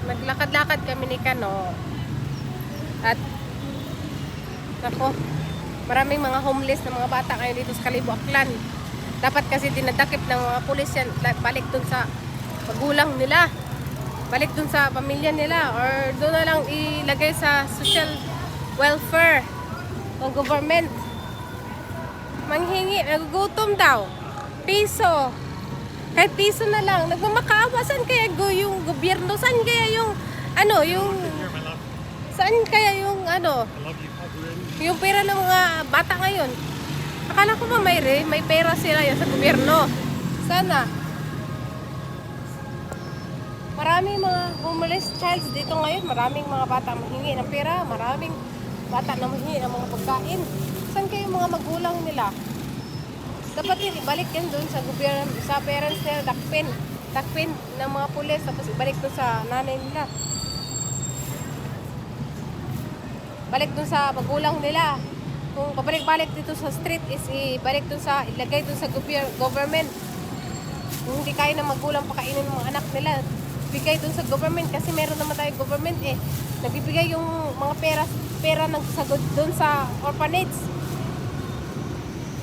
naglakad-lakad kami ni Kano. At ako, maraming mga homeless na mga bata ngayon dito sa Kalibo, Aklan. Dapat kasi dinadakip ng mga pulis yan, balik dun sa magulang nila, balik dun sa pamilya nila, or doon na lang ilagay sa social welfare o government. Manghingi, nagugutom daw, piso, kahit piso na lang, nagmamakaawa. Saan kaya yung gobyerno? Saan kaya yung saan kaya yung yung pera ng mga bata ngayon? Akala ko ba may pera sila yan sa gobyerno. Sana. Maraming mga homeless childs dito ngayon. Maraming mga bata manghingi ng pera. Maraming bata na manghingi ng mga pagkain. Saan kayo mga magulang nila? Dapat yun, ibalik yan doon sa gobyerno, sa parents nila, takpin ng mga pulis, tapos ibalik doon sa nanay nila. Balik doon sa magulang nila. Kung pabalik-balik dito sa street is ibalik doon sa, ilagay doon sa government. Kung hindi kaya ng magulang pakainin ng mga anak nila, bigay doon sa government, kasi meron naman tayong government eh. Nagbibigay yung mga pera ng sagod doon sa orphanage.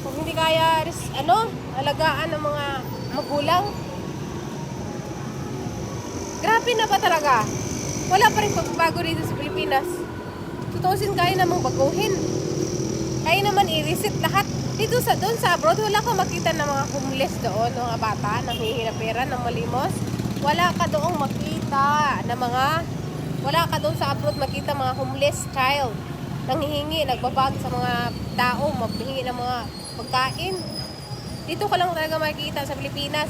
Kung hindi kaya alagaan ng mga magulang. Grabe na ba talaga? Wala pa rin pagbabago dito sa Pilipinas. Tutusin, kaya namang baguhin. Kaya naman i-reset lahat. Doon sa abroad, wala kang makita ng mga homeless doon, mga bata, nanghihingi ng pera, ng malimos. Wala ka doong makita ng wala ka doon sa abroad makita mga homeless child. Nanghihingi, nagbabag sa mga tao, maghihingi ng mga pagkain. Dito ka lang talaga makikita sa Pilipinas.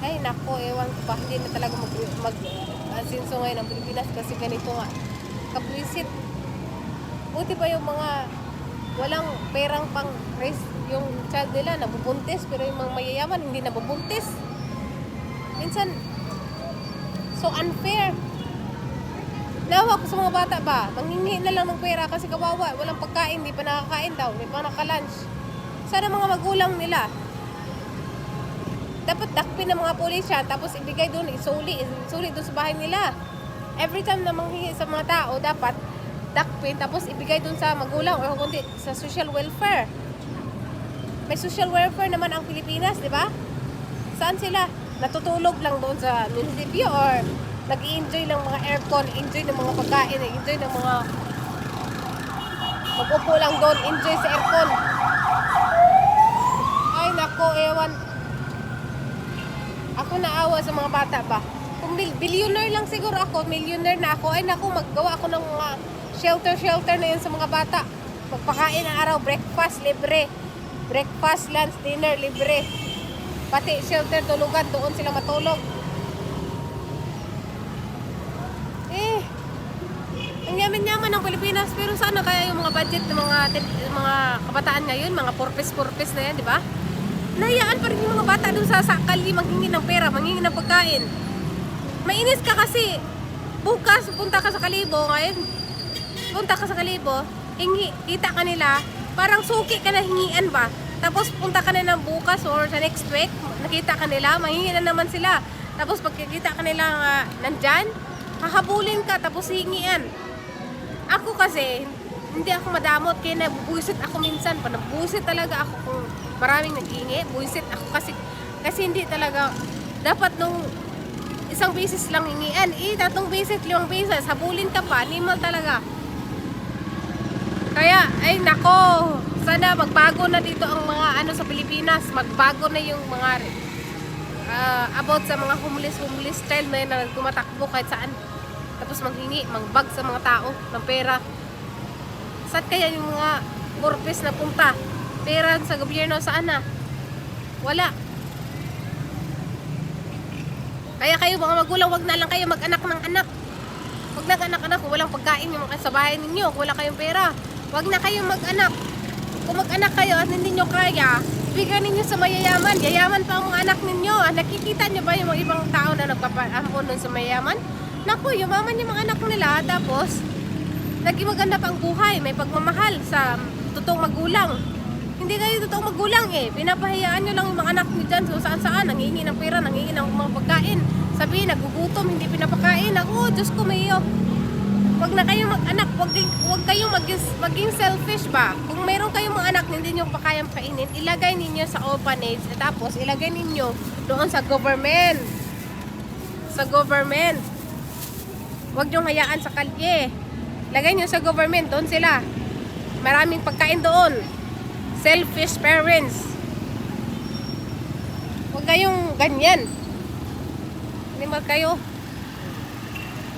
Ay nako, ewan ko ba, hindi na talaga mag-asinso ngayon ang Pilipinas kasi ganito nga kapwisit. Buti pa yung mga walang perang pang raise yung child nila, nabubuntis, pero yung mga mayayaman hindi nabubuntis. Minsan so unfair. Nawa ko sa mga bata ba, manghingi na lang ng pera kasi kawawa, walang pagkain, hindi pa nakakain daw, hindi pa naka-lunch. Sana mga magulang nila dapat dakpin ng mga pulis yan, tapos ibigay doon, isuli doon sa bahay nila. Every time na manghingi sa mga tao, dapat dakpin, tapos ibigay doon sa magulang o kundi sa social welfare. May social welfare naman ang Pilipinas, di ba? Saan sila? Natutulog lang doon sa munisipyo or nag-i-enjoy ng mga aircon, enjoy ng mga pagkain, enjoy ng mga mag-upo lang doon, enjoy sa aircon. Ay nako, ewan. Ako naawa sa mga bata ba? Kung billionaire lang siguro ako, millionaire na ako, ay naku, maggawa ako ng mga shelter na yun sa mga bata. Magpakain ang araw, breakfast libre, breakfast, lunch, dinner libre, pati shelter, tulugan, doon sila matulog. Ang yaman-yaman ng Pilipinas, pero sana kaya yung mga budget ng mga kabataan ngayon, mga purpose na yan, di ba? Nahiyaan pa rin yung mga bata doon sa sakali manghingi ng pera, manghingi ng pagkain. Mainis ka kasi bukas punta ka sa Kalibo ngayon. Punta ka sa Kalibo, kita ka nila, parang suki ka na hingian ba? Tapos punta ka na ng bukas or sa next week, nakita ka nila, manghingi na naman sila. Tapos pagkikita ka nila nandyan, hahabulin ka tapos hingian. Ako kasi, hindi ako madamot, kaya nabubuisit ako minsan. Panabuisit talaga ako kung maraming nag-iingi. Buisit ako kasi hindi talaga, dapat nung isang beses lang hingian. 3 beses, 5 beses, habulin ka pa, animal talaga. Kaya, ay nako, sana magbago na dito ang mga sa Pilipinas. Magbago na yung mga about sa mga homeless child na yun na tumatakbo kahit saan. Tapos manghingi, mangbag sa mga tao ng pera. Saan kaya yung mga purpose na punta? Pera sa gobyerno, saan na? Wala. Kaya kayo mga magulang, wag na lang kayo mag-anak ng anak. Wag na anak-anak kung walang pagkain yung sa bahay ninyo, kung wala kayong pera. Wag na kayong mag-anak. Kung mag-anak kayo at hindi nyo kaya, bigyan ninyo sa mayayaman. Yayaman pa ang mga anak ninyo. Nakikita nyo ba yung mga ibang tao na nagpapaampon nun sa mayayaman? Naku, yumaman yung mga anak nila, tapos naging maganda pang buhay, may pagmamahal sa totoong magulang. Hindi kayo totoong magulang eh. Pinapahayaan nyo lang yung mga anak nyo dyan so saan-saan, nangihingi ng pera, nangihingi ng mga pagkain. Sabihin, nagugutom, hindi pinapakain. Ako, Diyos ko, mayo. Huwag na kayong mag-anak, huwag kayong maging selfish ba? Kung mayroon kayong mga anak na hindi nyo pa kayang kainin, ilagay ninyo sa orphanage, at tapos ilagay ninyo doon sa government. Sa government. Huwag nyo hayaan sa kalye. Lagay nyo sa government, doon sila. Maraming pagkain doon. Selfish parents. Huwag kayong ganyan. Hindi kayo